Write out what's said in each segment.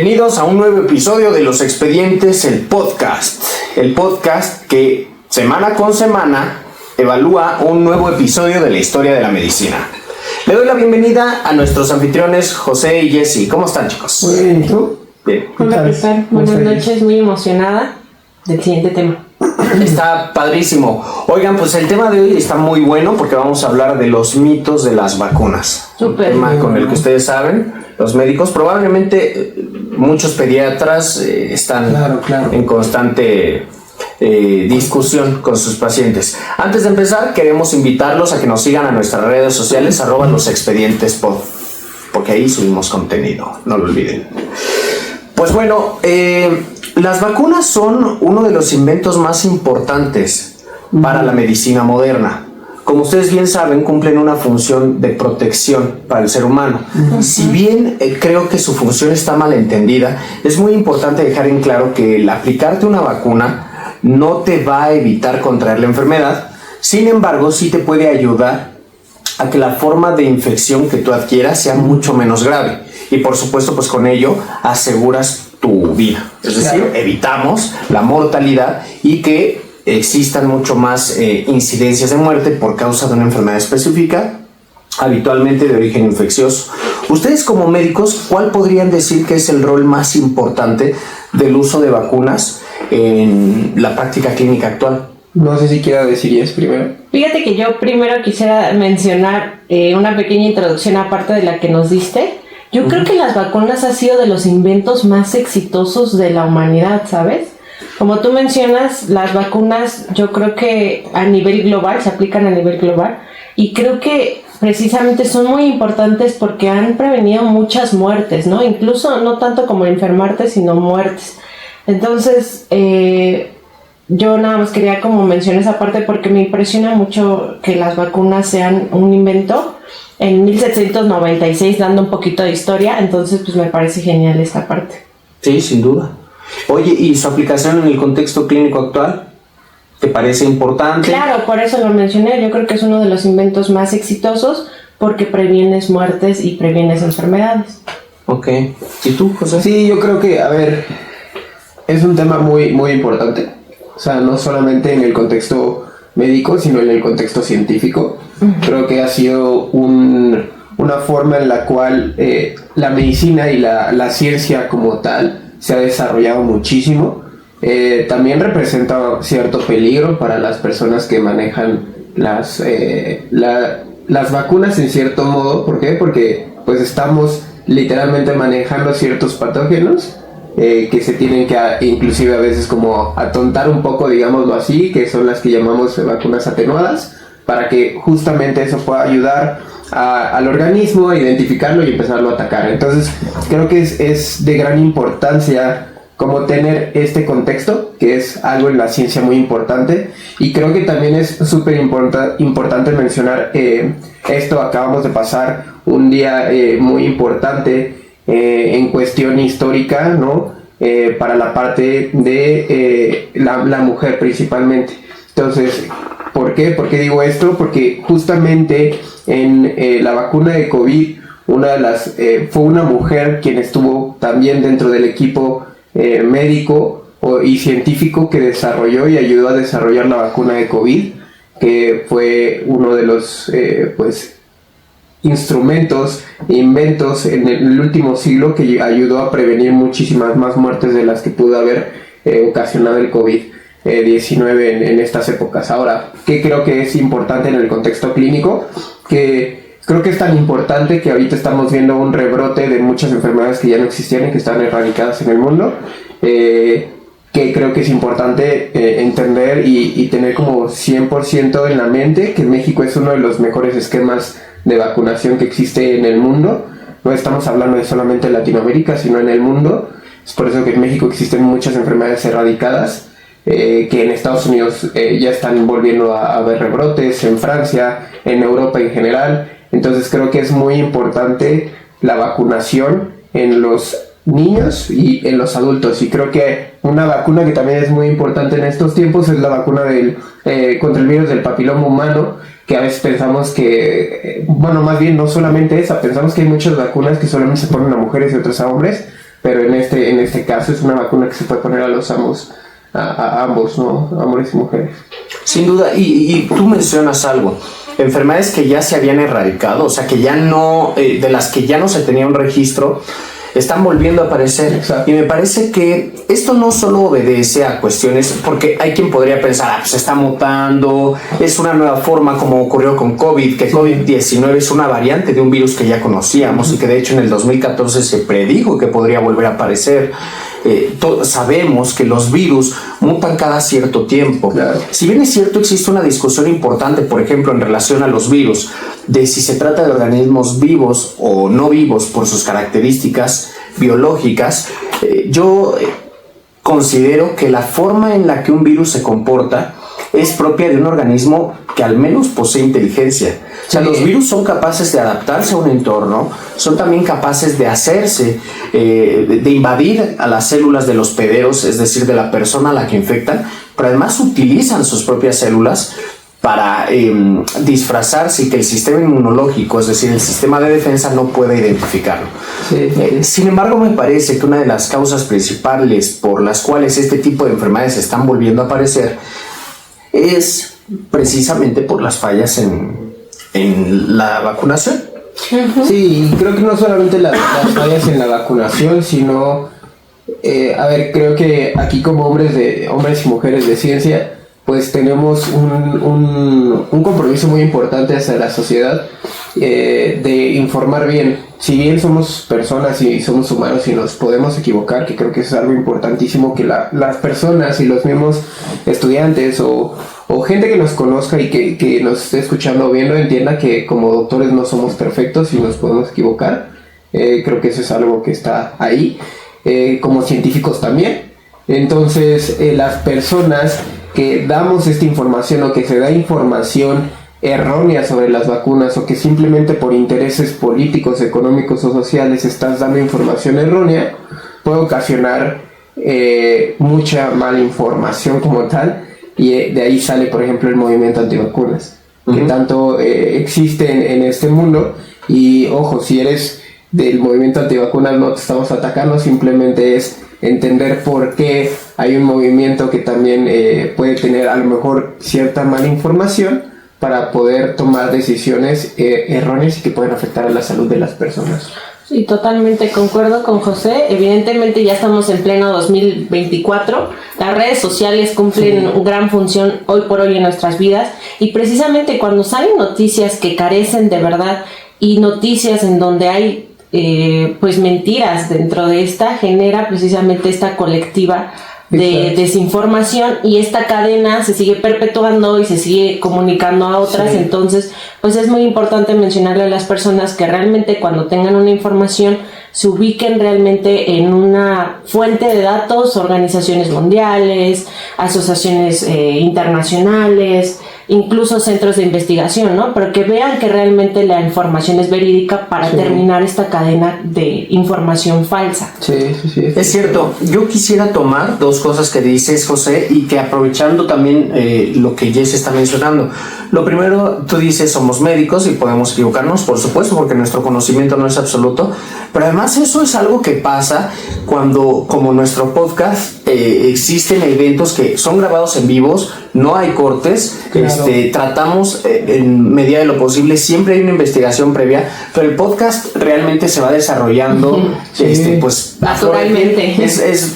Bienvenidos a un nuevo episodio de Los Expedientes, el podcast que semana con semana evalúa un nuevo episodio de la historia de la medicina. Le doy la bienvenida a nuestros anfitriones José y Jessy. ¿Cómo están, chicos? Muy bien, ¿y tú? Bien. Hola, ¿qué tal? Buenas noches, muy emocionada del siguiente tema. Está padrísimo. Oigan, pues el tema de hoy está muy bueno porque vamos a hablar de los mitos de las vacunas. Súper. Un tema con el que ustedes saben, los médicos, probablemente muchos pediatras están Claro. en constante discusión con sus pacientes. Antes de empezar, queremos invitarlos a que nos sigan a nuestras redes sociales, @losexpedientespod, porque ahí subimos contenido, no lo olviden. Pues bueno, las vacunas son uno de los inventos más importantes para la medicina moderna. Como ustedes bien saben, cumplen una función de protección para el ser humano. Si bien creo que su función está mal entendida, es muy importante dejar en claro que el aplicarte una vacuna no te va a evitar contraer la enfermedad. Sin embargo, sí te puede ayudar a que la forma de infección que tú adquieras sea mucho menos grave. Y por supuesto, pues con ello aseguras tu vida. Es decir, evitamos la mortalidad y que existan mucho más incidencias de muerte por causa de una enfermedad específica, habitualmente de origen infeccioso. Ustedes como médicos, ¿cuál podrían decir que es el rol más importante del uso de vacunas en la práctica clínica actual? No sé si quiera decir Jess primero. Fíjate que yo primero quisiera mencionar una pequeña introducción aparte de la que nos diste. Yo creo que las vacunas han sido de los inventos más exitosos de la humanidad, ¿sabes? Como tú mencionas, las vacunas yo creo que a nivel global, se aplican a nivel global, y creo que precisamente son muy importantes porque han prevenido muchas muertes, ¿no? Incluso no tanto como enfermarte, sino muertes. Entonces, yo nada más quería como mencionar esa parte porque me impresiona mucho que las vacunas sean un invento en 1796, dando un poquito de historia, entonces pues me parece genial esta parte. Sí, sin duda. Oye, ¿y su aplicación en el contexto clínico actual? ¿Te parece importante? Claro, por eso lo mencioné, yo creo que es uno de los inventos más exitosos porque previenes muertes y previenes enfermedades. Ok. ¿Y tú, José? Sí, yo creo que, es un tema muy, muy importante. O sea, no solamente en el contexto médico, sino en el contexto científico. Creo que ha sido una forma en la cual la medicina y la ciencia como tal se ha desarrollado muchísimo. También representa cierto peligro para las personas que manejan las vacunas en cierto modo. ¿Por qué? Porque pues estamos literalmente manejando ciertos patógenos que se tienen que inclusive a veces como atontar un poco, digámoslo así, que son las que llamamos vacunas atenuadas, para que justamente eso pueda ayudar al organismo a identificarlo y empezarlo a atacar. Entonces creo que es de gran importancia como tener este contexto, que es algo en la ciencia muy importante, y creo que también es súper importante mencionar esto. Acabamos de pasar un día muy importante en cuestión histórica, ¿no? Para la parte de la mujer principalmente. Entonces, ¿por qué? ¿Por qué digo esto? Porque justamente en la vacuna de COVID, fue una mujer quien estuvo también dentro del equipo médico y científico que desarrolló y ayudó a desarrollar la vacuna de COVID, que fue uno de los instrumentos e inventos en el último siglo que ayudó a prevenir muchísimas más muertes de las que pudo haber ocasionado el COVID-19 en estas épocas. Ahora, ¿qué creo que es importante en el contexto clínico? Que creo que es tan importante que ahorita estamos viendo un rebrote de muchas enfermedades que ya no existían y que están erradicadas en el mundo, que creo que es importante entender y tener como 100% en la mente que México es uno de los mejores esquemas de vacunación que existe en el mundo. No estamos hablando de solamente Latinoamérica, sino en el mundo. Es por eso que en México existen muchas enfermedades erradicadas, que en Estados Unidos ya están volviendo a haber rebrotes, en Francia, en Europa en general. Entonces creo que es muy importante la vacunación en los niños y en los adultos, y creo que una vacuna que también es muy importante en estos tiempos es la vacuna contra el virus del papiloma humano, que a veces pensamos que, bueno, más bien no solamente esa, pensamos que hay muchas vacunas que solamente se ponen a mujeres y otras a hombres, pero en este caso es una vacuna que se puede poner a los ambos, a ambos, ¿no? Hombres y mujeres. Sin duda, y tú mencionas algo, enfermedades que ya se habían erradicado, o sea, que ya no, de las que ya no se tenía un registro, están volviendo a aparecer. Exacto. Y me parece que esto no solo obedece a cuestiones, porque hay quien podría pensar, pues está mutando, es una nueva forma, como ocurrió con COVID, que COVID-19 es una variante de un virus que ya conocíamos y que de hecho en el 2014 se predijo que podría volver a aparecer. Sabemos que los virus mutan cada cierto tiempo. Claro. Si bien es cierto, existe una discusión importante, por ejemplo, en relación a los virus, de si se trata de organismos vivos o no vivos por sus características biológicas. Yo considero que la forma en la que un virus se comporta es propia de un organismo que al menos posee inteligencia. O sea, los virus son capaces de adaptarse a un entorno, son también capaces de hacerse, de invadir a las células del hospederos, es decir, de la persona a la que infectan, pero además utilizan sus propias células para disfrazarse y que el sistema inmunológico, es decir, el sistema de defensa, no puede identificarlo. Sin embargo, me parece que una de las causas principales por las cuales este tipo de enfermedades están volviendo a aparecer es precisamente por las fallas en la vacunación. Sí, y creo que no solamente las fallas en la vacunación, sino, creo que aquí como hombres y mujeres de ciencia, pues tenemos un compromiso muy importante hacia la sociedad, de informar bien. Si bien somos personas y somos humanos y nos podemos equivocar, que creo que es algo importantísimo, que las personas y los mismos estudiantes o gente que nos conozca y que nos esté escuchando o viendo entienda que como doctores no somos perfectos y nos podemos equivocar. Creo que eso es algo que está ahí, como científicos también. Entonces, las personas que damos esta información o que se da información errónea sobre las vacunas, o que simplemente por intereses políticos, económicos o sociales estás dando información errónea, puede ocasionar mucha mala información como tal, y de ahí sale, por ejemplo, el movimiento antivacunas, que tanto existe en este mundo. Y ojo, si eres del movimiento antivacunas, no te estamos atacando, simplemente es entender por qué hay un movimiento que también puede tener a lo mejor cierta mala información para poder tomar decisiones erróneas y que pueden afectar a la salud de las personas. Sí, totalmente concuerdo con José. Evidentemente ya estamos en pleno 2024. Las redes sociales cumplen gran función hoy por hoy en nuestras vidas, y precisamente cuando salen noticias que carecen de verdad y noticias en donde hay pues mentiras dentro de esta, genera precisamente esta colectiva de desinformación, y esta cadena se sigue perpetuando y se sigue comunicando a otras. Entonces, pues es muy importante mencionarle a las personas que realmente cuando tengan una información se ubiquen realmente en una fuente de datos, organizaciones mundiales, asociaciones internacionales, incluso centros de investigación, ¿no? Pero que vean que realmente la información es verídica para terminar esta cadena de información falsa. Sí. Es cierto. Yo quisiera tomar dos cosas que dices, José, y que aprovechando también lo que Jess está mencionando. Lo primero, tú dices, somos médicos y podemos equivocarnos, por supuesto, porque nuestro conocimiento no es absoluto, pero además eso es algo que pasa cuando, como nuestro podcast, existen eventos que son grabados en vivos, no hay cortes. Claro. Tratamos en medida de lo posible, siempre hay una investigación previa, pero el podcast realmente se va desarrollando pues naturalmente.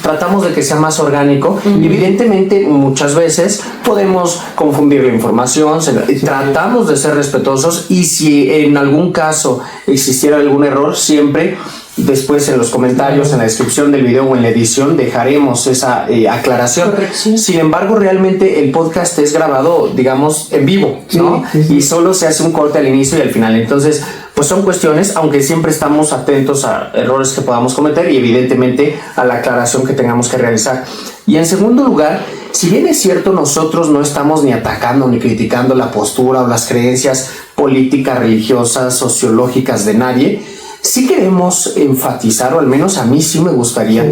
Tratamos de que sea más orgánico. Evidentemente muchas veces podemos confundir la información, tratamos de ser respetuosos, y si en algún caso existiera algún error, siempre después en los comentarios, en la descripción del video o en la edición dejaremos esa aclaración. Corrección. Sin embargo, realmente el podcast es grabado, digamos, en vivo, ¿no? Y solo se hace un corte al inicio y al final. Entonces, pues son cuestiones, aunque siempre estamos atentos a errores que podamos cometer y evidentemente a la aclaración que tengamos que realizar. Y en segundo lugar, si bien es cierto, nosotros no estamos ni atacando ni criticando la postura o las creencias políticas, religiosas, sociológicas de nadie, sí queremos enfatizar, o al menos a mí sí me gustaría,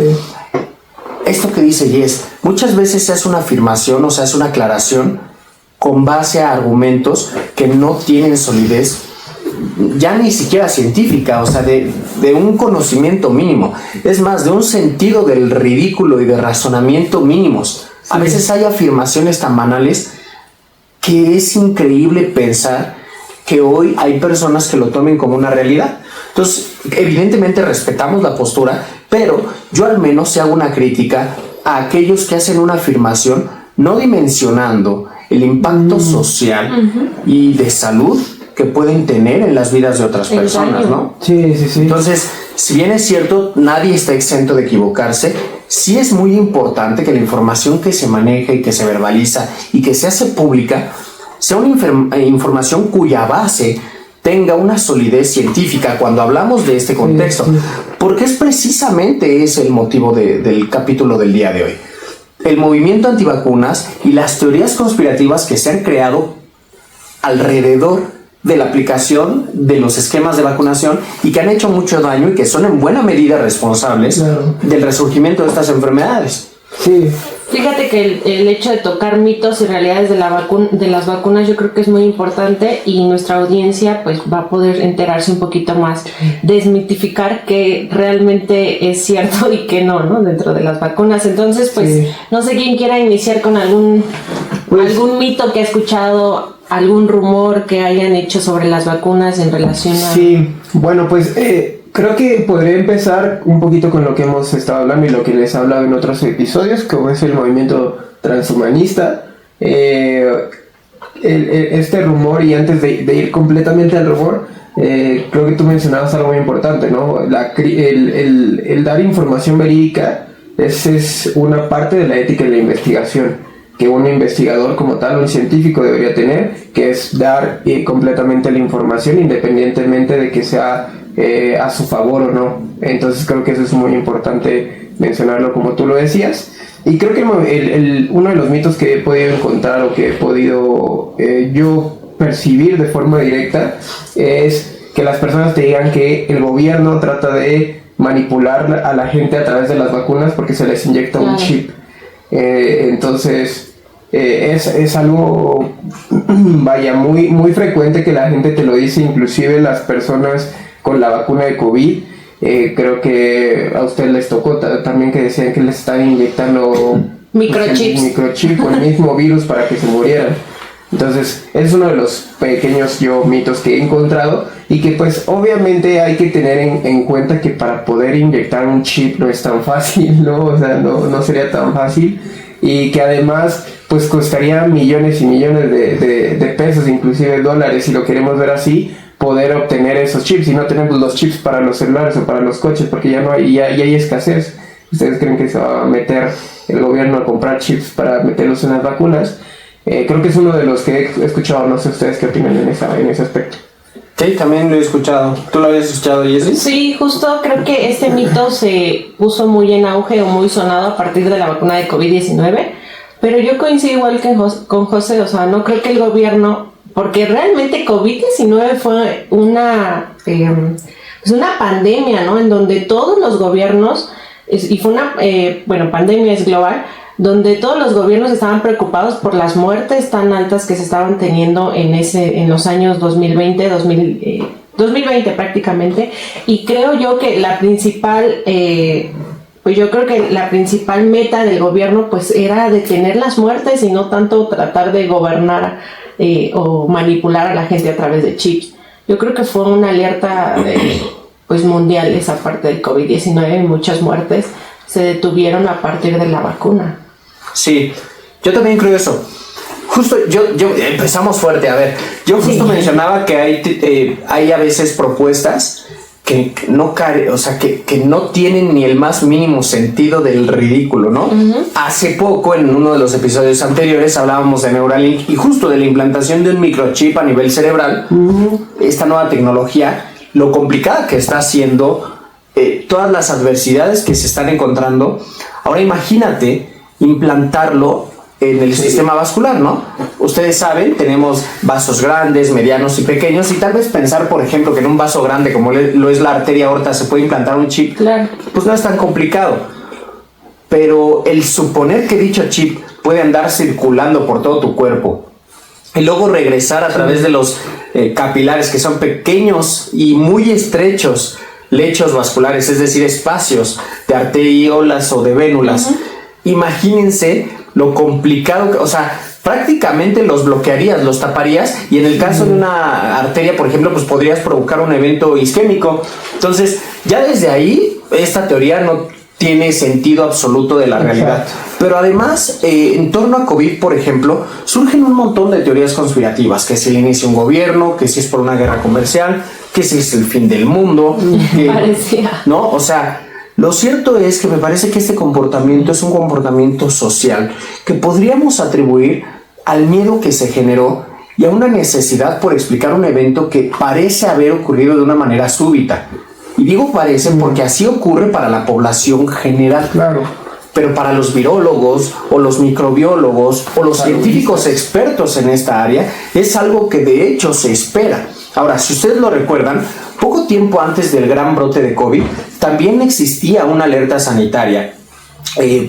esto que dice Jess. Muchas veces se hace una afirmación o se hace una aclaración con base a argumentos que no tienen solidez ya ni siquiera científica, o sea, de un conocimiento mínimo. Es más, de un sentido del ridículo y de razonamiento mínimos. A veces hay afirmaciones tan banales que es increíble pensar que hoy hay personas que lo tomen como una realidad. Entonces, evidentemente respetamos la postura, pero yo al menos hago una crítica a aquellos que hacen una afirmación no dimensionando el impacto social y de salud que pueden tener en las vidas de otras personas, ¿no? Sí. Entonces, si bien es cierto, nadie está exento de equivocarse, sí es muy importante que la información que se maneja y que se verbaliza y que se hace pública sea una información cuya base tenga una solidez científica cuando hablamos de este contexto, porque es precisamente ese el motivo del capítulo del día de hoy. El movimiento antivacunas y las teorías conspirativas que se han creado alrededor de la aplicación de los esquemas de vacunación y que han hecho mucho daño y que son en buena medida responsables del resurgimiento de estas enfermedades. Sí. Fíjate que el hecho de tocar mitos y realidades de las vacunas yo creo que es muy importante, y nuestra audiencia pues va a poder enterarse un poquito más, desmitificar qué realmente es cierto y qué no dentro de las vacunas. Entonces pues no sé quién quiera iniciar con algún mito que ha escuchado, algún rumor que hayan hecho sobre las vacunas en relación a... Sí, bueno, pues creo que podría empezar un poquito con lo que hemos estado hablando y lo que les he hablado en otros episodios, como es el movimiento transhumanista. Este rumor, y antes de ir completamente al rumor, creo que tú mencionabas algo muy importante, ¿no? El dar información verídica es una parte de la ética de la investigación que un investigador como tal, un científico debería tener, que es dar completamente la información independientemente de que sea a su favor o no. Entonces creo que eso es muy importante mencionarlo como tú lo decías. Y creo que uno de los mitos que he podido encontrar o que he podido yo percibir de forma directa es que las personas te digan que el gobierno trata de manipular a la gente a través de las vacunas porque se les inyecta un chip. Entonces es algo vaya muy frecuente que la gente te lo dice, inclusive las personas con la vacuna de COVID. Creo que a ustedes les tocó también que decían que les estaban inyectando microchip o el mismo virus para que se murieran. Entonces es uno de los pequeños mitos que he encontrado, y que pues obviamente hay que tener en cuenta que para poder inyectar un chip no es tan fácil, ¿no? O sea, no sería tan fácil, y que además pues costaría millones y millones de pesos, inclusive dólares, si lo queremos ver así, poder obtener esos chips. Y no tenemos los chips para los celulares o para los coches porque ya no hay, ya hay escasez. ¿Ustedes creen que se va a meter el gobierno a comprar chips para meterlos en las vacunas? Creo que es uno de los que he escuchado. No sé ustedes qué opinan en ese aspecto. Sí, también lo he escuchado. ¿Tú lo habías escuchado, Jessie? Sí, justo creo que este mito se puso muy en auge o muy sonado a partir de la vacuna de COVID-19, pero yo coincido igual que con José, o sea, no creo que el gobierno, porque realmente COVID-19 fue una pandemia, ¿no? En donde todos los gobiernos, y fue una, pandemia es global, donde todos los gobiernos estaban preocupados por las muertes tan altas que se estaban teniendo en los años 2020 prácticamente. Y creo yo que la principal meta del gobierno pues era detener las muertes y no tanto tratar de gobernar o manipular a la gente a través de chips. Yo creo que fue una alerta mundial esa parte del COVID-19, y muchas muertes se detuvieron a partir de la vacuna. Sí, yo también creo eso. Justo, yo empezamos fuerte, a ver, yo justo mencionaba que hay a veces propuestas que no que no tienen ni el más mínimo sentido del ridículo, ¿no? Hace poco, en uno de los episodios anteriores, hablábamos de Neuralink y justo de la implantación de un microchip a nivel cerebral. Esta nueva tecnología, lo complicada que está haciendo, todas las adversidades que se están encontrando. Ahora imagínate implantarlo en el sistema vascular, ¿no? Ustedes saben, tenemos vasos grandes, medianos y pequeños, y tal vez pensar, por ejemplo, que en un vaso grande como lo es la arteria aorta se puede implantar un chip, claro, pues no es tan complicado. Pero el suponer que dicho chip puede andar circulando por todo tu cuerpo y luego regresar a través de los capilares, que son pequeños y muy estrechos lechos vasculares, es decir, espacios de arteriolas o de vénulas. Imagínense lo complicado que, o sea, prácticamente los bloquearías, los taparías, y en el caso de una arteria, por ejemplo, pues podrías provocar un evento isquémico. Entonces, ya desde ahí, esta teoría no tiene sentido absoluto de la realidad. Pero además, en torno a COVID, por ejemplo, surgen un montón de teorías conspirativas, que si le inicia un gobierno, que si es por una guerra comercial, que si es el fin del mundo, Parecía. ¿no? O sea, lo cierto es que me parece que este comportamiento es un comportamiento social que podríamos atribuir al miedo que se generó y a una necesidad por explicar un evento que parece haber ocurrido de una manera súbita. Y digo parece porque así ocurre para la población general. Claro. Pero para los virólogos o los microbiólogos o los científicos expertos en esta área es algo que de hecho se espera. Ahora, si ustedes lo recuerdan, poco tiempo antes del gran brote de COVID, también existía una alerta sanitaria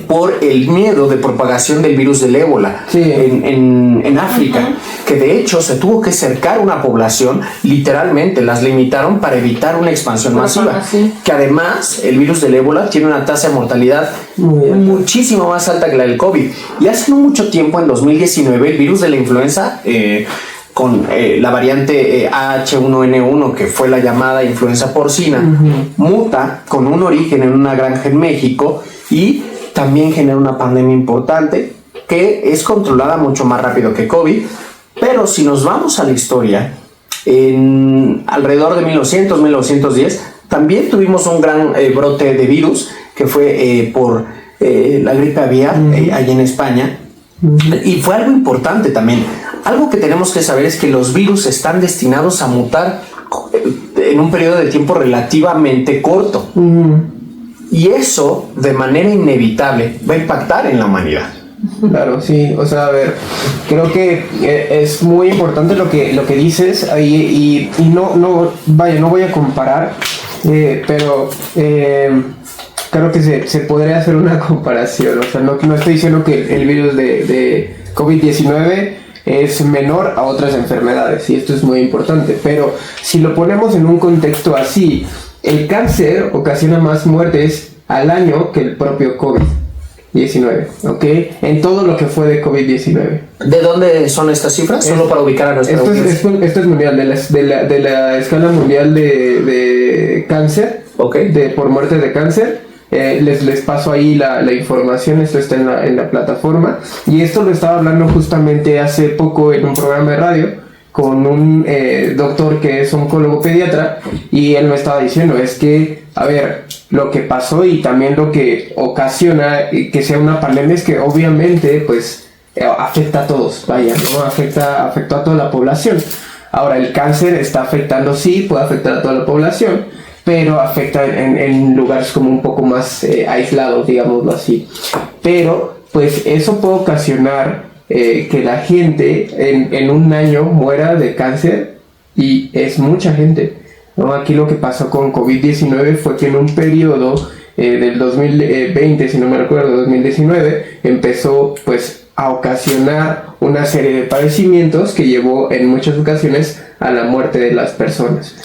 por el miedo de propagación del virus del ébola en África, que de hecho se tuvo que cercar una población, literalmente las limitaron para evitar una expansión masiva, que además el virus del ébola tiene una tasa de mortalidad muchísimo más alta que la del COVID. Y hace no mucho tiempo, en 2019, el virus de la influenza con la variante H1N1, que fue la llamada influenza porcina, muta con un origen en una granja en México y también genera una pandemia importante que es controlada mucho más rápido que COVID. Pero si nos vamos a la historia, en alrededor de 1910, también tuvimos un gran brote de virus que fue por la gripe aviar allá en España. Y fue algo importante también. Algo que tenemos que saber es que los virus están destinados a mutar en un periodo de tiempo relativamente corto. Y eso, de manera inevitable, va a impactar en la humanidad. Claro, sí, o sea, a ver, creo que es muy importante lo que dices y no voy a comparar, pero creo que se podría hacer una comparación. O sea, no estoy diciendo que el virus de COVID-19 es menor a otras enfermedades, y esto es muy importante, pero si lo ponemos en un contexto así, el cáncer ocasiona más muertes al año que el propio COVID-19, ¿ok? En todo lo que fue de COVID-19. ¿De dónde son estas cifras? Solo para ubicar a nuestra audiencia. Esto es mundial, de la escala mundial de cáncer, por muerte de cáncer. Les paso ahí la información, esto está en la plataforma, y esto lo estaba hablando justamente hace poco en un programa de radio con un doctor que es oncólogo pediatra, y él me estaba diciendo, es que, a ver, lo que pasó y también lo que ocasiona que sea una pandemia es que obviamente pues afecta a todos, ¿no? Afectó a toda la población. Ahora, el cáncer está afectando, sí, puede afectar a toda la población, pero afecta en lugares como un poco más aislados, digámoslo así. Pero, pues, eso puede ocasionar que la gente en un año muera de cáncer, y es mucha gente, ¿no? Aquí lo que pasó con COVID-19 fue que en un periodo del 2020, si no me recuerdo, 2019, empezó, pues, a ocasionar una serie de padecimientos que llevó en muchas ocasiones a la muerte de las personas.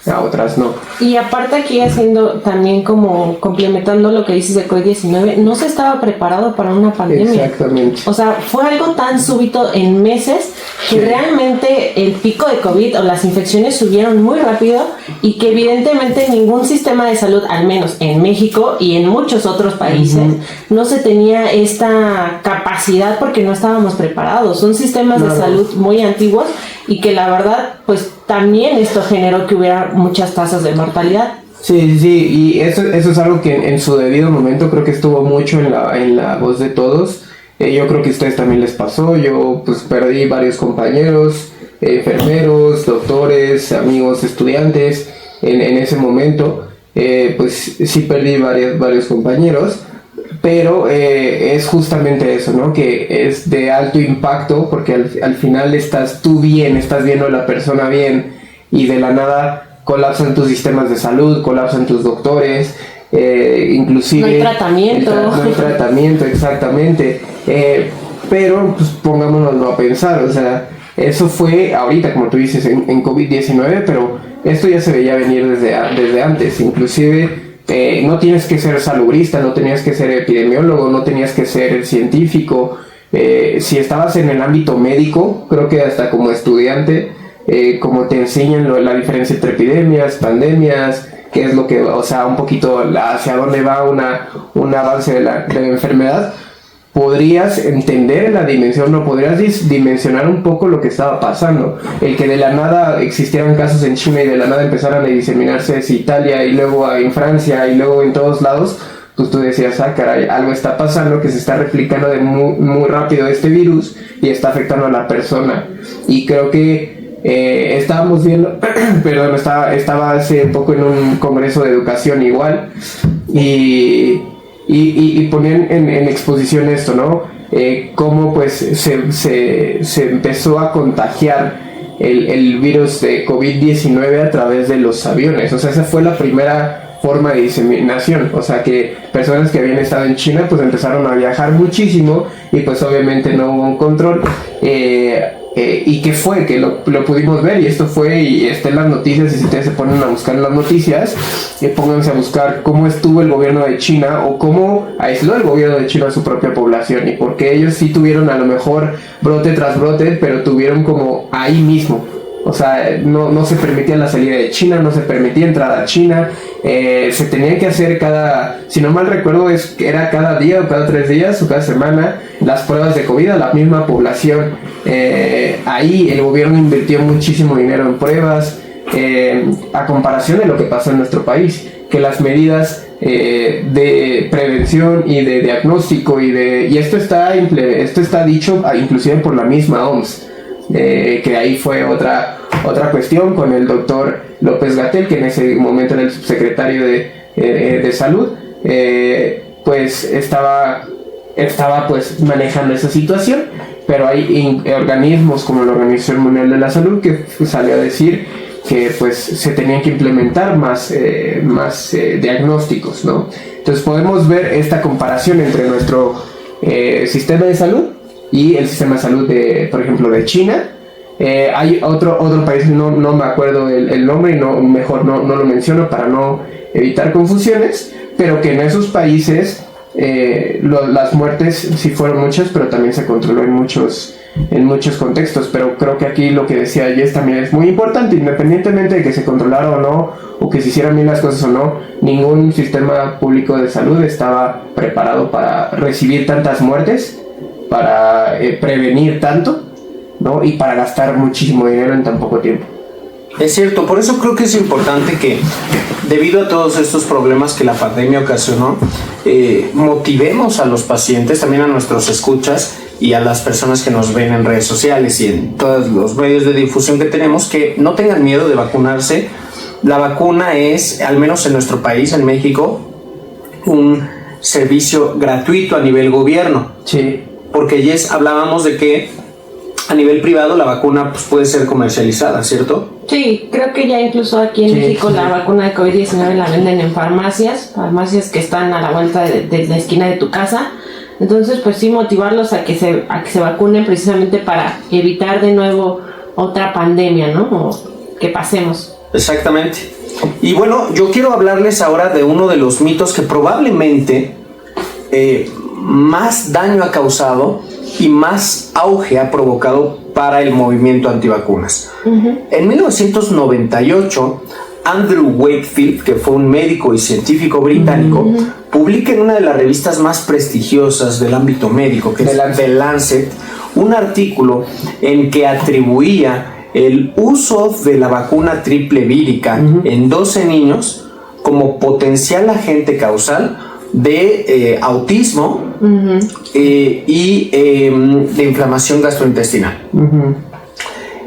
A otras no. Y aparte, aquí haciendo también como complementando lo que dices de COVID-19, no se estaba preparado para una pandemia. Exactamente. O sea, fue algo tan súbito en meses que realmente el pico de COVID o las infecciones subieron muy rápido, y que evidentemente ningún sistema de salud, al menos en México y en muchos otros países, no se tenía esta capacidad porque no estábamos preparados. Son sistemas de salud muy antiguos, y que la verdad, pues también esto generó que hubiera muchas tasas de mortalidad. Sí, y eso es algo que en su debido momento creo que estuvo mucho en la voz de todos. Yo creo que a ustedes también les pasó. Yo pues perdí varios compañeros, enfermeros, doctores, amigos, estudiantes en ese momento. Pues sí perdí varios compañeros. Pero es justamente eso, ¿no? Que es de alto impacto, porque al final estás tú bien, estás viendo a la persona bien, y de la nada colapsan tus sistemas de salud, colapsan tus doctores, inclusive... No hay tratamiento. No hay tratamiento, exactamente. Pero pues pongámonoslo a pensar, o sea, Eso fue ahorita, como tú dices, en COVID-19, pero esto ya se veía venir desde antes. Inclusive no tienes que ser salubrista, no tenías que ser epidemiólogo, no tenías que ser científico. Si estabas en el ámbito médico, creo que hasta como estudiante, como te enseñan la diferencia entre epidemias, pandemias, qué es lo que, o sea, un poquito hacia dónde va un avance de la enfermedad, podrías entender la dimensión, no podrías dimensionar un poco lo que estaba pasando. El que de la nada existieran casos en China y de la nada empezaran a diseminarse hacia Italia y luego en Francia y luego en todos lados, pues tú decías, caray, algo está pasando, que se está replicando de muy rápido este virus y está afectando a la persona. Y creo que estábamos viendo, perdón, estaba hace poco en un congreso de educación igual y ponían en exposición esto, ¿no? Cómo pues se empezó a contagiar el virus de COVID-19 a través de los aviones. O sea, esa fue la primera forma de diseminación. O sea, que personas que habían estado en China pues empezaron a viajar muchísimo y pues obviamente no hubo un control. ¿Y qué fue? Que lo pudimos ver, y esto fue, y está en las noticias, y si ustedes se ponen a buscar en las noticias, pónganse a buscar cómo estuvo el gobierno de China o cómo aisló el gobierno de China a su propia población, y porque ellos sí tuvieron a lo mejor brote tras brote, pero tuvieron como ahí mismo. O sea, no se permitía la salida de China, no se permitía entrada a China, se tenía que hacer si no mal recuerdo, era cada día o cada 3 días o cada semana las pruebas de COVID a la misma población. Ahí el gobierno invirtió muchísimo dinero en pruebas, a comparación de lo que pasó en nuestro país, que las medidas de prevención y de diagnóstico y esto está dicho inclusive por la misma OMS. Que ahí fue otra cuestión con el doctor López-Gatell, que en ese momento era el subsecretario de salud, pues estaba pues manejando esa situación, pero hay organismos como la Organización Mundial de la Salud que salió a decir que pues se tenían que implementar más diagnósticos, ¿no? Entonces podemos ver esta comparación entre nuestro sistema de salud y el sistema de salud por ejemplo, de China. Hay otro país, no me acuerdo el nombre y mejor no lo menciono para no evitar confusiones, pero que en esos países las muertes sí fueron muchas, pero también se controló en muchos contextos. Pero creo que aquí lo que decía Jess también es muy importante, independientemente de que se controlara o no, o que se hicieran bien las cosas o no, ningún sistema público de salud estaba preparado para recibir tantas muertes, para prevenir tanto, ¿no? Y para gastar muchísimo dinero en tan poco tiempo. Es cierto, por eso creo que es importante que, debido a todos estos problemas que la pandemia ocasionó, motivemos a los pacientes, también a nuestros escuchas y a las personas que nos ven en redes sociales y en todos los medios de difusión que tenemos, que no tengan miedo de vacunarse. La vacuna es, al menos en nuestro país, en México, un servicio gratuito a nivel gobierno. Sí. Porque ya hablábamos de que a nivel privado la vacuna pues, puede ser comercializada, ¿cierto? Sí, creo que ya incluso aquí en México la vacuna de COVID-19 la venden en farmacias que están a la vuelta de la esquina de tu casa. Entonces, pues sí, motivarlos a que se vacunen precisamente para evitar de nuevo otra pandemia, ¿no? O que pasemos. Exactamente. Y bueno, yo quiero hablarles ahora de uno de los mitos que probablemente más daño ha causado y más auge ha provocado para el movimiento antivacunas. Uh-huh. En 1998, Andrew Wakefield, que fue un médico y científico británico, publica en una de las revistas más prestigiosas del ámbito médico, que es The Lancet, un artículo en que atribuía el uso de la vacuna triple vírica en 12 niños como potencial agente causal de autismo y de inflamación gastrointestinal.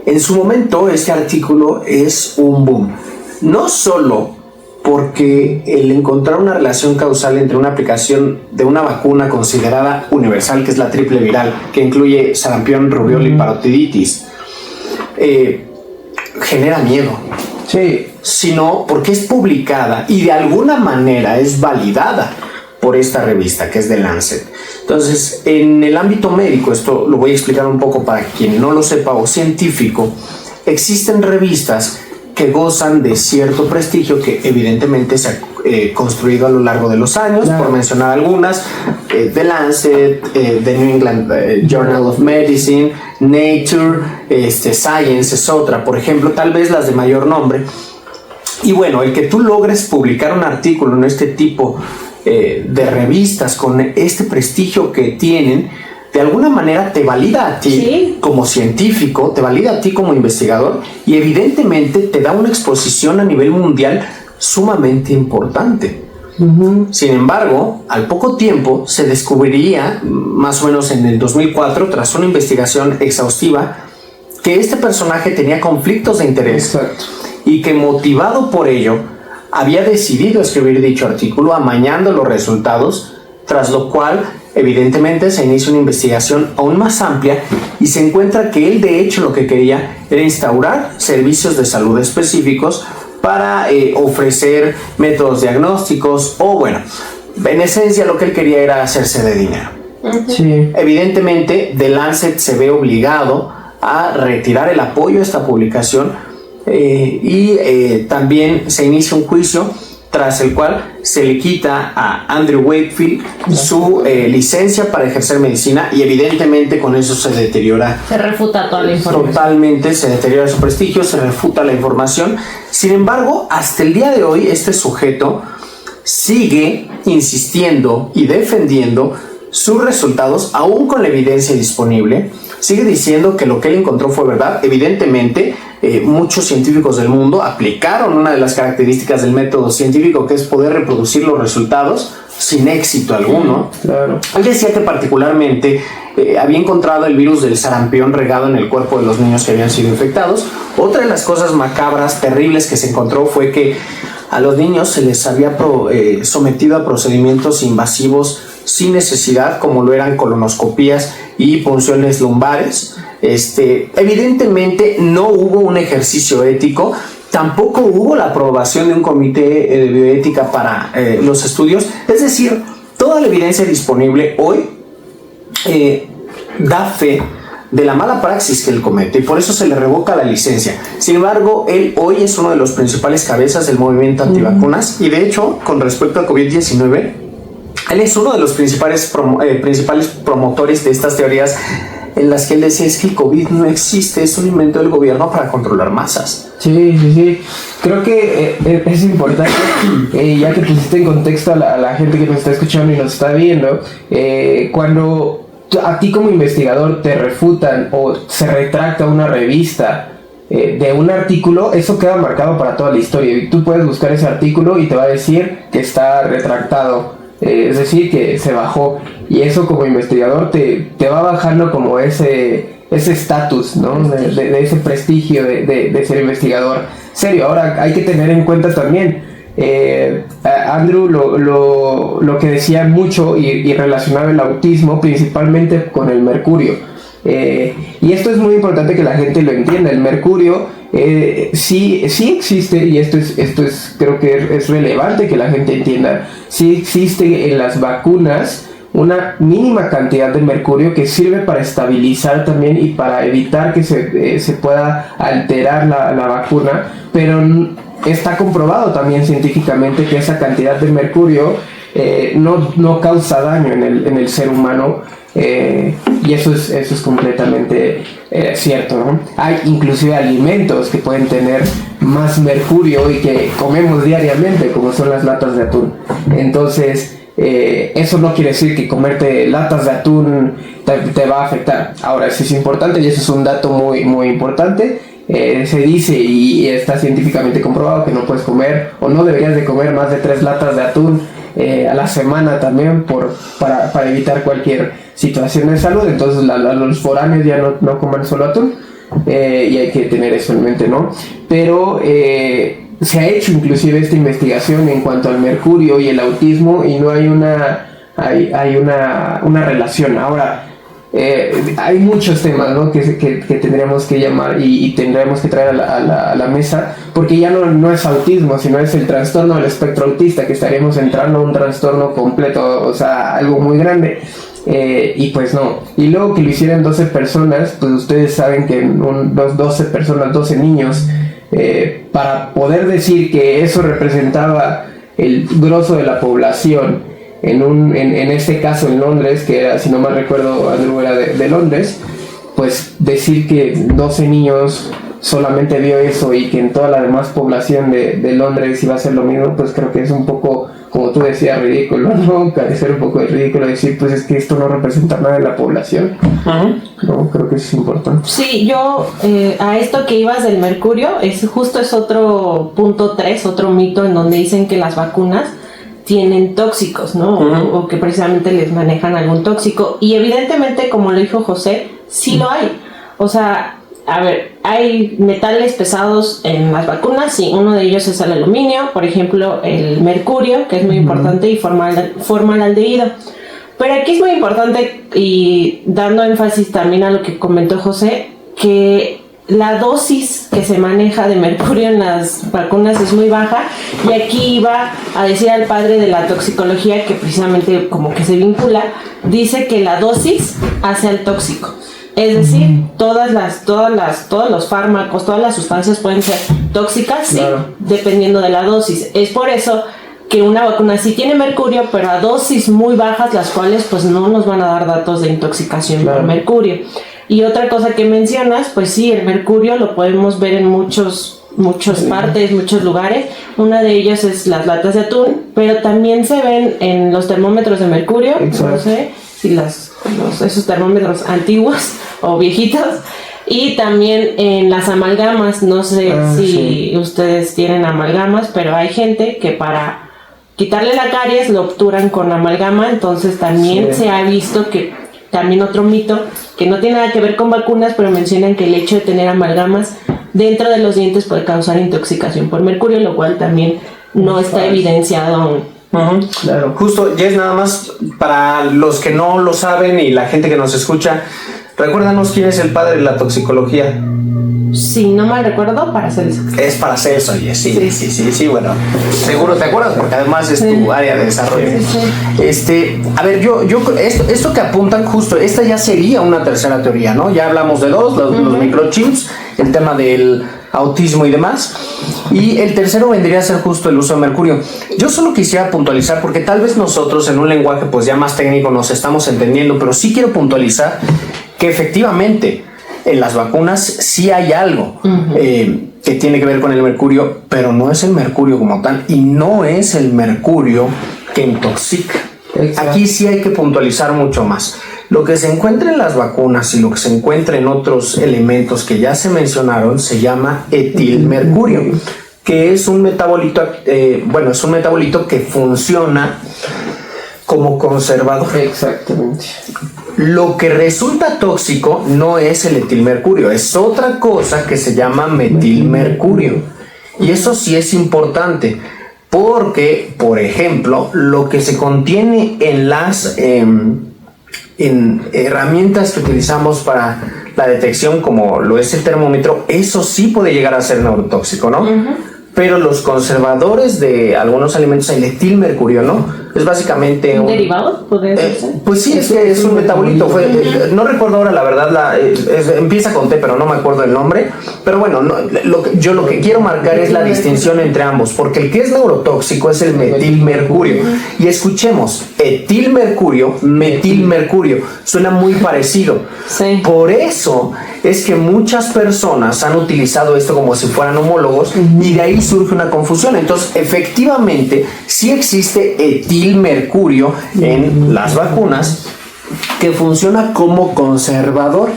En su momento, este artículo es un boom. No solo porque el encontrar una relación causal entre una aplicación de una vacuna considerada universal, que es la triple viral, que incluye sarampión, rubiola y parotiditis, genera miedo. Sí. Sino porque es publicada y de alguna manera es validada por esta revista, que es The Lancet. Entonces, en el ámbito médico, esto lo voy a explicar un poco para quien no lo sepa, o científico, existen revistas que gozan de cierto prestigio que evidentemente se ha construido a lo largo de los años, por mencionar algunas, The Lancet, The New England Journal of Medicine, Nature, Science es otra, por ejemplo, tal vez las de mayor nombre. Y bueno, el que tú logres publicar un artículo en este tipo de revistas con este prestigio que tienen, de alguna manera te valida a ti como científico, te valida a ti como investigador y evidentemente te da una exposición a nivel mundial sumamente importante. Sin embargo, al poco tiempo se descubriría, más o menos en el 2004, tras una investigación exhaustiva, que este personaje tenía conflictos de interés. Exacto. Y que motivado por ello había decidido escribir dicho artículo amañando los resultados, tras lo cual evidentemente se inicia una investigación aún más amplia y se encuentra que él de hecho lo que quería era instaurar servicios de salud específicos para ofrecer métodos diagnósticos o bueno, en esencia lo que él quería era hacerse de dinero. Sí. Evidentemente The Lancet se ve obligado a retirar el apoyo a esta publicación y también se inicia un juicio tras el cual se le quita a Andrew Wakefield su licencia para ejercer medicina y evidentemente con eso se deteriora. Se refuta toda la información. Totalmente, se deteriora su prestigio, se refuta la información. Sin embargo, hasta el día de hoy este sujeto sigue insistiendo y defendiendo sus resultados aún con la evidencia disponible. Sigue diciendo que lo que él encontró fue verdad. Evidentemente, muchos científicos del mundo aplicaron una de las características del método científico, que es poder reproducir los resultados sin éxito alguno. Claro. Él decía que particularmente había encontrado el virus del sarampión regado en el cuerpo de los niños que habían sido infectados. Otra de las cosas macabras, terribles que se encontró fue que a los niños se les había sometido a procedimientos invasivos sin necesidad, como lo eran colonoscopías y punciones lumbares. Evidentemente no hubo un ejercicio ético, tampoco hubo la aprobación de un comité de bioética para los estudios. Es decir, toda la evidencia disponible hoy da fe de la mala praxis que él comete y por eso se le revoca la licencia. Sin embargo, él hoy es uno de los principales cabezas del movimiento antivacunas y de hecho, con respecto al COVID-19, él es uno de los principales promotores de estas teorías en las que él decía es que el COVID no existe, es un invento del gobierno para controlar masas. Sí. Creo que es importante, ya que pusiste en contexto a la gente que nos está escuchando y nos está viendo, cuando a ti como investigador te refutan o se retracta una revista de un artículo, eso queda marcado para toda la historia. Y tú puedes buscar ese artículo y te va a decir que está retractado. Es decir, que se bajó, y eso como investigador te va bajando como ese estatus, ¿no? de ese prestigio de ser investigador serio. Ahora hay que tener en cuenta también, Andrew lo que decía mucho y relacionaba el autismo principalmente con el mercurio. Y esto es muy importante que la gente lo entienda. El mercurio sí existe, y esto es creo que es relevante que la gente entienda. Sí existe en las vacunas una mínima cantidad de mercurio que sirve para estabilizar también y para evitar que se pueda alterar la vacuna, pero está comprobado también científicamente que esa cantidad de mercurio no causa daño en el ser humano. Y eso es completamente cierto, ¿no? Hay inclusive alimentos que pueden tener más mercurio y que comemos diariamente, como son las latas de atún. Entonces eso no quiere decir que comerte latas de atún te va a afectar. Ahora, eso es importante y eso es un dato muy, muy importante. Se dice y está científicamente comprobado que no puedes comer o no deberías de comer más de 3 latas de atún a la semana también para evitar cualquier situación de salud. Entonces los foráneos ya no coman solo atún, y hay que tener eso en mente, ¿no? Pero se ha hecho inclusive esta investigación en cuanto al mercurio y el autismo y no hay una relación. Ahora, hay muchos temas, ¿no? que tendríamos que llamar y tendríamos que traer a la mesa, porque ya no es autismo, sino es el trastorno del espectro autista, que estaríamos entrando a un trastorno completo, o sea, algo muy grande. Y pues no, y luego que lo hicieran 12 personas, pues ustedes saben que 12 personas, 12 niños, para poder decir que eso representaba el grosso de la población, en este caso en Londres, que era, si no mal recuerdo, Andrew era de Londres, pues decir que 12 niños solamente vio eso y que en toda la demás población de Londres iba a ser lo mismo, pues creo que es un poco, como tú decías, ridículo, ¿no? Parecer un poco de ridículo decir, pues es que esto no representa nada de la población. No, creo que es importante. Sí, yo a esto que ibas del mercurio, es otro punto 3, otro mito en donde dicen que las vacunas tienen tóxicos, ¿no? O que precisamente les manejan algún tóxico. Y evidentemente, como lo dijo José, sí lo hay. O sea, a ver, hay metales pesados en las vacunas, sí, uno de ellos es el aluminio, por ejemplo, el mercurio, que es muy importante y forma el aldehído. Pero aquí es muy importante, y dando énfasis también a lo que comentó José, que la dosis que se maneja de mercurio en las vacunas es muy baja, y aquí iba a decir al padre de la toxicología, que precisamente como que se vincula, dice que la dosis hace al tóxico. Es decir, todos los fármacos, todas las sustancias pueden ser tóxicas, sí, claro, dependiendo de la dosis. Es por eso que una vacuna sí tiene mercurio, pero a dosis muy bajas, las cuales pues no nos van a dar datos de intoxicación por mercurio. Y otra cosa que mencionas, pues sí, el mercurio lo podemos ver en muchas partes, muchos lugares. Una de ellas es las latas de atún, pero también se ven en los termómetros de mercurio. Exacto. No sé si esos termómetros antiguos o viejitos, y también en las amalgamas. No sé si ustedes tienen amalgamas, pero hay gente que para quitarle la caries lo obturan con amalgama. Entonces también se ha visto que, también otro mito, que no tiene nada que ver con vacunas, pero mencionan que el hecho de tener amalgamas dentro de los dientes puede causar intoxicación por mercurio, lo cual también no está evidenciado aún. Claro. Justo, Jess, nada más para los que no lo saben y la gente que nos escucha, recuérdanos quién es el padre de la toxicología. Sí, no mal recuerdo, Paracelso. Es Paracelso, Jess, sí, bueno, seguro te acuerdas porque además es tu área de desarrollo. Sí. A ver, yo esto que apuntan justo, esta ya sería una tercera teoría, ¿no? Ya hablamos de dos, los microchips, el tema del autismo y demás, y el tercero vendría a ser justo el uso de mercurio. Yo solo quisiera puntualizar, porque tal vez nosotros en un lenguaje pues ya más técnico nos estamos entendiendo, pero sí quiero puntualizar que efectivamente en las vacunas sí hay algo que tiene que ver con el mercurio, pero no es el mercurio como tal, y no es el mercurio que intoxica. Exacto. Aquí sí hay que puntualizar mucho más. Lo que se encuentra en las vacunas y lo que se encuentra en otros elementos que ya se mencionaron se llama etilmercurio, que es un metabolito, es un metabolito que funciona como conservador. Exactamente. Lo que resulta tóxico no es el etilmercurio, es otra cosa que se llama metilmercurio. Y eso sí es importante, porque, por ejemplo, lo que se contiene en las en herramientas que utilizamos para la detección, como lo es el termómetro, eso sí puede llegar a ser neurotóxico, ¿no? Pero los conservadores de algunos alimentos, el etilmercurio, ¿no? Es básicamente ¿un derivado? ¿Podría ser? Pues sí, es un metabolito. No recuerdo ahora, la verdad, empieza con T, pero no me acuerdo el nombre. Pero bueno, lo que quiero marcar es la distinción entre ambos, porque el que es neurotóxico es el metilmercurio. Y escuchemos, etilmercurio, metilmercurio, suena muy parecido. Sí. Por eso es que muchas personas han utilizado esto como si fueran homólogos, y de ahí surge una confusión. Entonces, efectivamente, sí existe etilmercurio en las vacunas que funciona como conservador,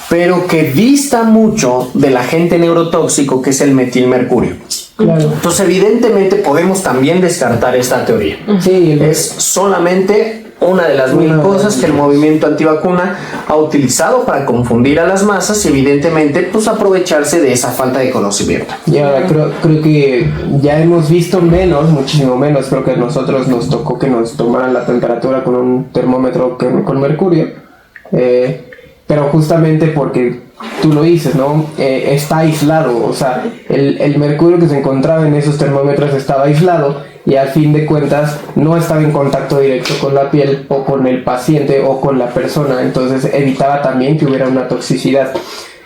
pero que dista mucho del agente neurotóxico que es el metilmercurio. Claro. Entonces, evidentemente, podemos también descartar esta teoría. Sí, es solamente una de las mil cosas que el movimiento antivacuna ha utilizado para confundir a las masas y evidentemente pues aprovecharse de esa falta de conocimiento. Ya creo que ya hemos visto muchísimo menos. Creo que a nosotros nos tocó que nos tomaran la temperatura con un termómetro con mercurio, Pero justamente porque tú lo dices, ¿no? Está aislado, o sea, el mercurio que se encontraba en esos termómetros estaba aislado y al fin de cuentas no estaba en contacto directo con la piel o con el paciente o con la persona, entonces evitaba también que hubiera una toxicidad.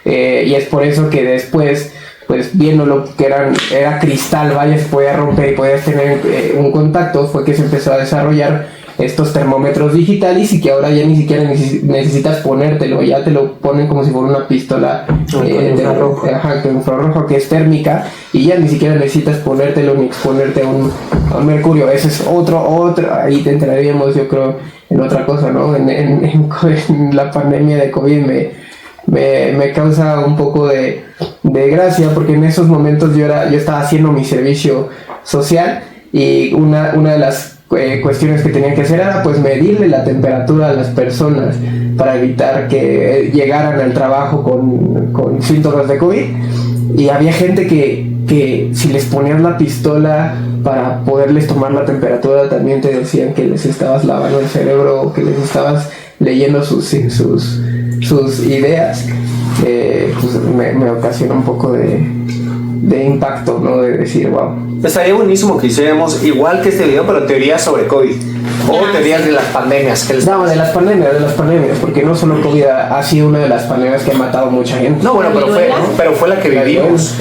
Y es por eso que después, pues viendo lo que era cristal, vaya, se podía romper y podías tener un contacto, fue que se empezó a desarrollar estos termómetros digitales y que ahora ya ni siquiera necesitas ponértelo, ya te lo ponen como si fuera una pistola infrarrojo, que es térmica, y ya ni siquiera necesitas ponértelo ni exponerte a un mercurio. Ese es otro, ahí te entraríamos, yo creo, en otra cosa, ¿no? En la pandemia de COVID me causa un poco de gracia, porque en esos momentos yo estaba haciendo mi servicio social y una de las cuestiones que tenían que hacer era pues medirle la temperatura a las personas para evitar que llegaran al trabajo con síntomas de COVID, y había gente que si les ponías la pistola para poderles tomar la temperatura también te decían que les estabas lavando el cerebro o que les estabas leyendo sus ideas. Pues me ocasiona un poco de impacto, ¿no? De decir, wow. Estaría buenísimo que hiciéramos igual que este video, pero teorías sobre COVID o teorías de las pandemias. No, de las pandemias, porque no solo COVID ha sido una de las pandemias que ha matado mucha gente. No, bueno, pero fue la que vivimos.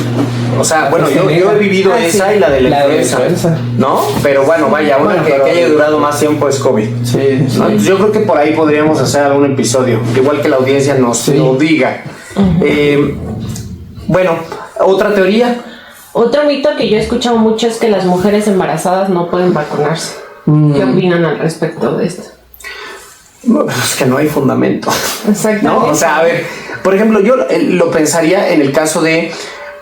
O sea, bueno, yo he vivido esa y la de la influenza, ¿no? Pero bueno, vaya, una que haya durado más tiempo es COVID. Sí. ¿No? Yo creo que por ahí podríamos hacer algún episodio, igual que la audiencia nos lo diga. Bueno, otra teoría. Otro mito que yo he escuchado mucho es que las mujeres embarazadas no pueden vacunarse. ¿Qué opinan al respecto de esto? Es que no hay fundamento. Exactamente. ¿No? O sea, a ver, por ejemplo, yo lo pensaría en el caso de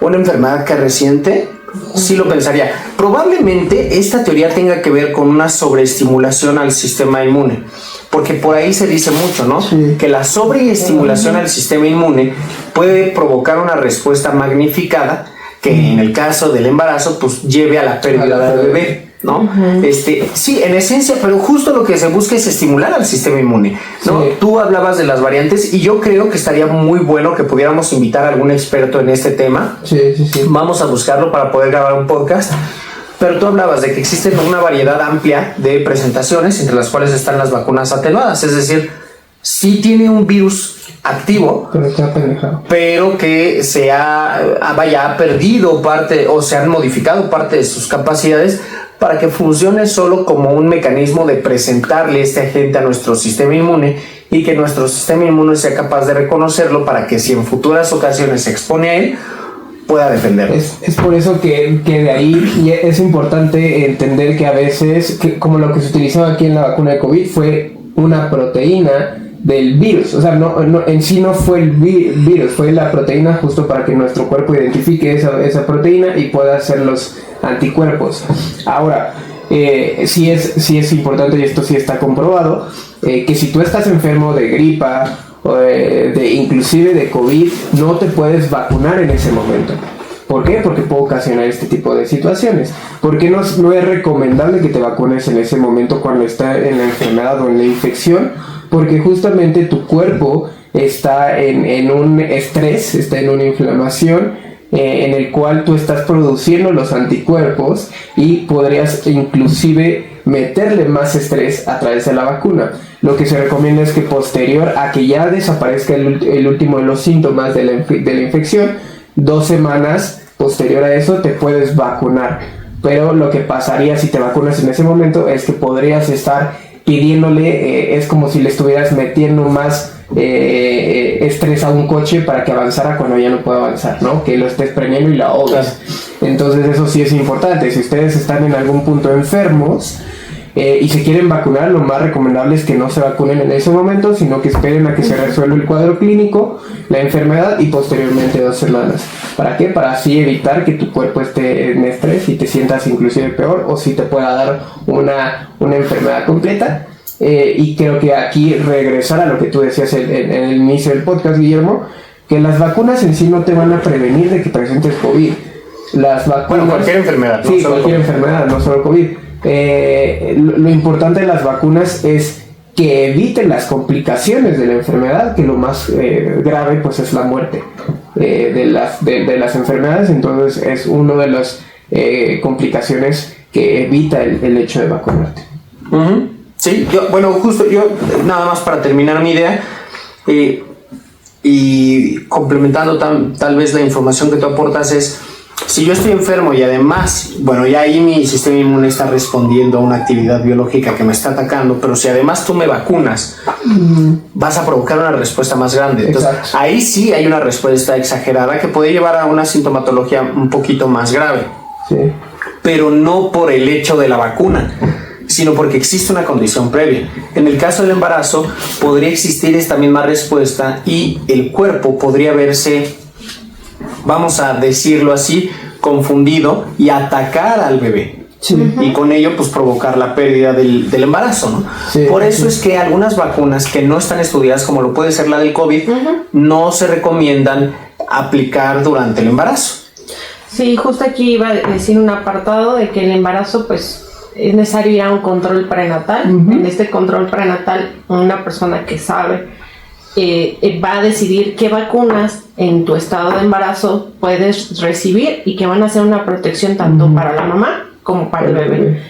una enfermedad que reciente, sí lo pensaría. Probablemente esta teoría tenga que ver con una sobreestimulación al sistema inmune. Porque por ahí se dice mucho, ¿no? Sí. Que la sobreestimulación al sistema inmune puede provocar una respuesta magnificada que en el caso del embarazo pues lleve a la pérdida del bebé, ¿no? Sí, en esencia, pero justo lo que se busca es estimular al sistema inmune, ¿no? Sí. Tú hablabas de las variantes y yo creo que estaría muy bueno que pudiéramos invitar a algún experto en este tema. Sí. Vamos a buscarlo para poder grabar un podcast. Pero tú hablabas de que existen una variedad amplia de presentaciones, entre las cuales están las vacunas atenuadas, es decir, sí tiene un virus activo, pero que ha perdido parte o se han modificado parte de sus capacidades para que funcione solo como un mecanismo de presentarle este agente a nuestro sistema inmune y que nuestro sistema inmune sea capaz de reconocerlo para que si en futuras ocasiones se expone a él, pueda defenderlo. Es por eso que de ahí es importante entender que a veces, como lo que se utilizó aquí en la vacuna de COVID, fue una proteína del virus, o sea, no en sí no fue el virus, fue la proteína justo para que nuestro cuerpo identifique esa proteína y pueda hacer los anticuerpos. Ahora, sí es importante, y esto sí está comprobado, que si tú estás enfermo de gripa o inclusive de COVID, no te puedes vacunar en ese momento. ¿Por qué? Porque puede ocasionar este tipo de situaciones. ¿Por qué no es recomendable que te vacunes en ese momento cuando está en la enfermedad o en la infección? Porque justamente tu cuerpo está en un estrés, está en una inflamación, en el cual tú estás produciendo los anticuerpos y podrías inclusive meterle más estrés a través de la vacuna. Lo que se recomienda es que posterior a que ya desaparezca el último de los síntomas de la infección, 2 semanas posterior a eso te puedes vacunar. Pero lo que pasaría si te vacunas en ese momento es que podrías estar pidiéndole, es como si le estuvieras metiendo más estrés a un coche para que avanzara cuando ya no puede avanzar, ¿no? Que lo estés prendiendo y lo ahogas. Entonces eso sí es importante. Si ustedes están en algún punto enfermos y se quieren vacunar, lo más recomendable es que no se vacunen en ese momento, sino que esperen a que se resuelva el cuadro clínico, la enfermedad, y posteriormente 2 semanas. ¿Para qué? Para así evitar que tu cuerpo esté en estrés y te sientas inclusive peor, o si te pueda dar una enfermedad completa. Y creo que aquí regresar a lo que tú decías en el inicio del podcast, Guillermo, que las vacunas en sí no te van a prevenir de que presentes COVID. Las vacunas, cualquier enfermedad. Sí, cualquier enfermedad, no solo COVID. Lo importante de las vacunas es que eviten las complicaciones de la enfermedad, que lo más grave pues es la muerte de las enfermedades. Entonces es una de las complicaciones que evita el hecho de vacunarte. Uh-huh. Sí, yo nada más para terminar mi idea, y complementando tal vez la información que tú aportas, es si yo estoy enfermo y además, ya ahí mi sistema inmune está respondiendo a una actividad biológica que me está atacando, pero si además tú me vacunas, vas a provocar una respuesta más grande. Entonces, exacto, ahí sí hay una respuesta exagerada que puede llevar a una sintomatología un poquito más grave. Sí. Pero no por el hecho de la vacuna, sino porque existe una condición previa. En el caso del embarazo, podría existir esta misma respuesta y el cuerpo podría verse, vamos a decirlo así, confundido y atacar al bebé. Sí. Y con ello pues provocar la pérdida del embarazo, ¿no? Sí, por eso es que algunas vacunas que no están estudiadas, como lo puede ser la del COVID, no se recomiendan aplicar durante el embarazo. Sí, justo aquí iba a decir un apartado de que el embarazo pues es necesario ir a un control prenatal. En este control prenatal una persona que sabe va a decidir qué vacunas en tu estado de embarazo puedes recibir y que van a hacer una protección tanto para la mamá como para el bebé.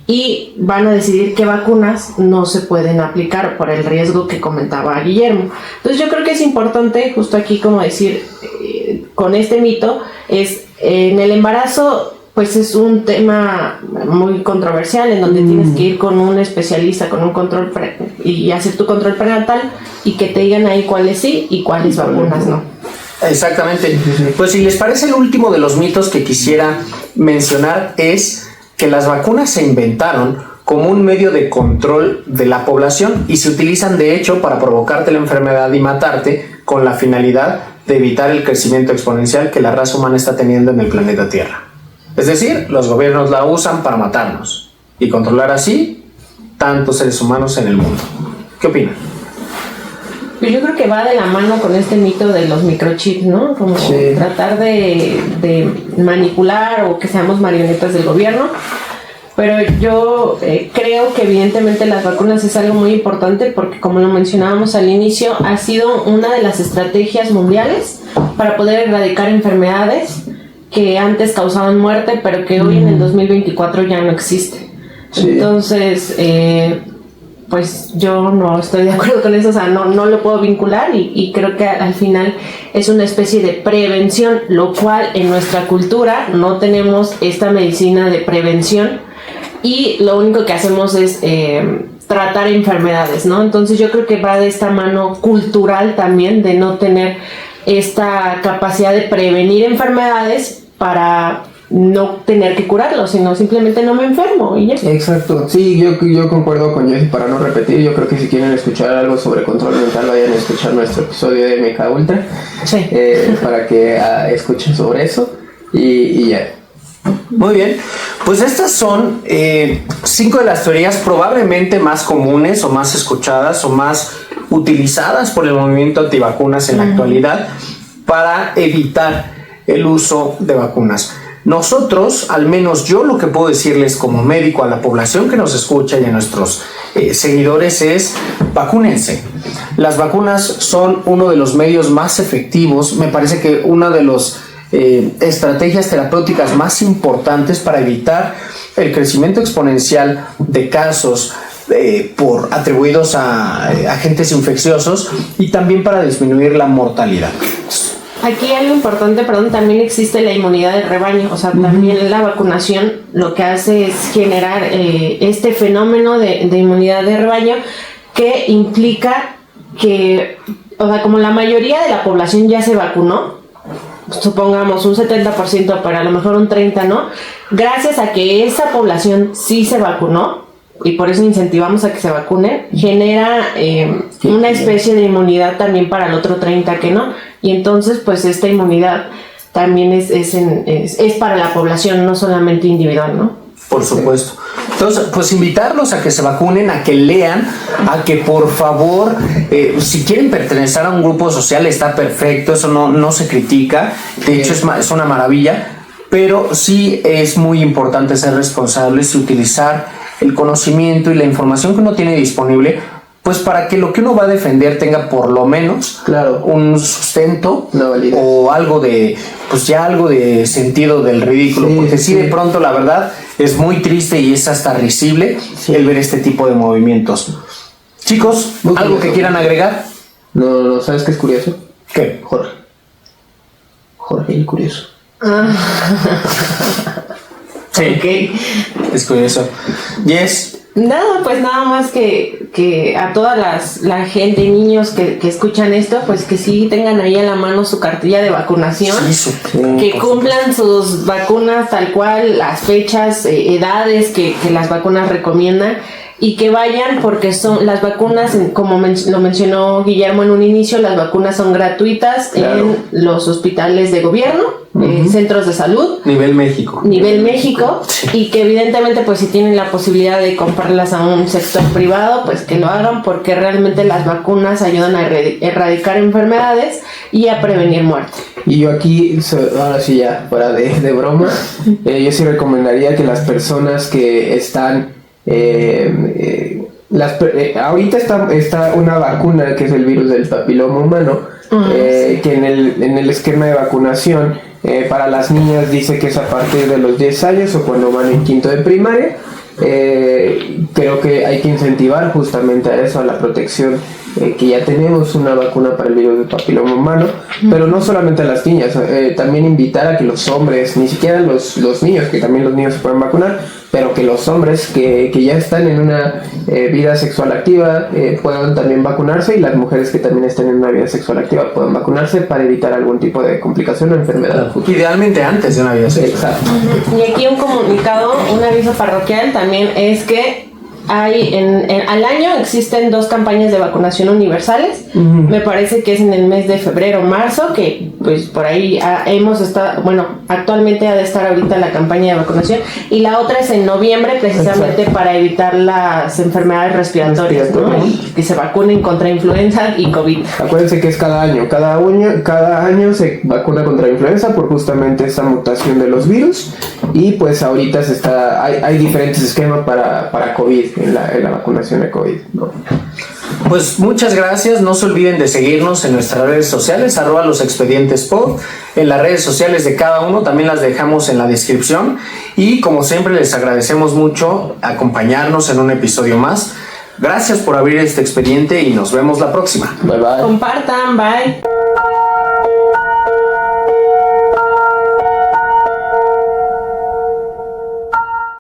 Y van a decidir qué vacunas no se pueden aplicar por el riesgo que comentaba Guillermo. Entonces yo creo que es importante justo aquí como decir, con este mito, es en el embarazo pues es un tema muy controversial en donde tienes que ir con un especialista, con un control y hacer tu control prenatal y que te digan ahí cuáles sí y cuáles vacunas no. Exactamente. Pues si les parece, el último de los mitos que quisiera mencionar es que las vacunas se inventaron como un medio de control de la población y se utilizan de hecho para provocarte la enfermedad y matarte con la finalidad de evitar el crecimiento exponencial que la raza humana está teniendo en el planeta Tierra. Es decir, los gobiernos la usan para matarnos y controlar así tantos seres humanos en el mundo. ¿Qué opinan? Pues yo creo que va de la mano con este mito de los microchips, ¿no? Como tratar de manipular o que seamos marionetas del gobierno. Pero yo creo que evidentemente las vacunas es algo muy importante porque, como lo mencionábamos al inicio, ha sido una de las estrategias mundiales para poder erradicar enfermedades que antes causaban muerte, pero que hoy en el 2024 ya no existe. Sí. Entonces, pues yo no estoy de acuerdo con eso, o sea, no lo puedo vincular y creo que al final es una especie de prevención, lo cual en nuestra cultura no tenemos esta medicina de prevención y lo único que hacemos es tratar enfermedades, ¿no? Entonces yo creo que va de esta mano cultural también de no tener esta capacidad de prevenir enfermedades para no tener que curarlo, sino simplemente no me enfermo y ya. Exacto, sí, yo concuerdo con Jessy. Para no repetir, yo creo que si quieren escuchar algo sobre control mental, vayan a escuchar nuestro episodio de MK Ultra, sí. Para que escuchen sobre eso y ya. Muy bien, pues estas son 5 de las teorías probablemente más comunes o más escuchadas o más utilizadas por el movimiento antivacunas en la actualidad para evitar el uso de vacunas. Nosotros, al menos yo, lo que puedo decirles como médico a la población que nos escucha y a nuestros seguidores es: vacúnense. Las vacunas son uno de los medios más efectivos, me parece que una de las estrategias terapéuticas más importantes para evitar el crecimiento exponencial de casos atribuidos a agentes infecciosos y también para disminuir la mortalidad. Aquí algo importante, también existe la inmunidad de rebaño, o sea, también la vacunación lo que hace es generar este fenómeno de inmunidad de rebaño que implica que, o sea, como la mayoría de la población ya se vacunó, supongamos un 70%, pero a lo mejor un 30%, ¿no? Gracias a que esa población sí se vacunó, y por eso incentivamos a que se vacunen, genera una especie de inmunidad también para el otro 30% que no, y entonces pues esta inmunidad también es para la población, no solamente individual, ¿no? Por supuesto. Entonces, pues invitarlos a que se vacunen, a que lean, a que por favor, si quieren pertenecer a un grupo social está perfecto, eso no se critica, de hecho es una maravilla, pero sí es muy importante ser responsables y utilizar el conocimiento y la información que uno tiene disponible pues para que lo que uno va a defender tenga por lo menos Claro. un sustento Una validez. o algo de, pues ya algo de sentido del ridículo, Sí, porque sí. de pronto la verdad es muy triste y es hasta risible el ver este tipo de movimientos. Chicos, Muy ¿algo curioso. que quieran agregar? No, ¿sabes qué es curioso? ¿Qué? Jorge el curioso. Sí, Ok. es curioso. Yes. Nada, pues nada más que a toda la gente, niños que escuchan esto, pues que sí tengan ahí a la mano su cartilla de vacunación, que cumplan sus vacunas tal cual, las fechas, edades que las vacunas recomiendan, y que vayan porque son las vacunas, como lo mencionó Guillermo en un inicio, las vacunas son gratuitas Claro. en los hospitales de gobierno, centros de salud, Nivel México. y que evidentemente pues si tienen la posibilidad de comprarlas a un sector privado, pues que lo hagan, porque realmente las vacunas ayudan a erradicar enfermedades y a prevenir muerte. Y yo aquí, ahora sí ya, fuera de broma, yo sí recomendaría que las personas que están... ahorita está una vacuna que es el virus del papiloma humano, que en el esquema de vacunación para las niñas dice que es a partir de los 10 años o cuando van en quinto de primaria. Creo que hay que incentivar justamente a eso, a la protección, que ya tenemos una vacuna para el virus del papiloma humano, pero no solamente a las niñas, también invitar a que los hombres, ni siquiera los niños, que también los niños se pueden vacunar, pero que los hombres que ya están en una vida sexual activa puedan también vacunarse, y las mujeres que también están en una vida sexual activa puedan vacunarse para evitar algún tipo de complicación o enfermedad futura. Idealmente antes de una vida sexual. Exacto. Y aquí un comunicado, un aviso parroquial también es que hay al año existen 2 campañas de vacunación universales. Me parece que es en el mes de febrero o marzo, que pues por ahí hemos estado, bueno, actualmente ha de estar ahorita la campaña de vacunación, y la otra es en noviembre, precisamente para evitar las enfermedades respiratorias, ¿no? Y que se vacunen contra influenza y COVID. Acuérdense que es cada año se vacuna contra influenza por justamente esta mutación de los virus, y pues ahorita hay diferentes esquemas para COVID, en la vacunación de COVID, ¿no? Pues muchas gracias, no se olviden de seguirnos en nuestras redes sociales, @losexpedientespod, en las redes sociales de cada uno, también las dejamos en la descripción, y como siempre les agradecemos mucho acompañarnos en un episodio más. Gracias por abrir este expediente y nos vemos la próxima. Bye bye. Compartan, bye.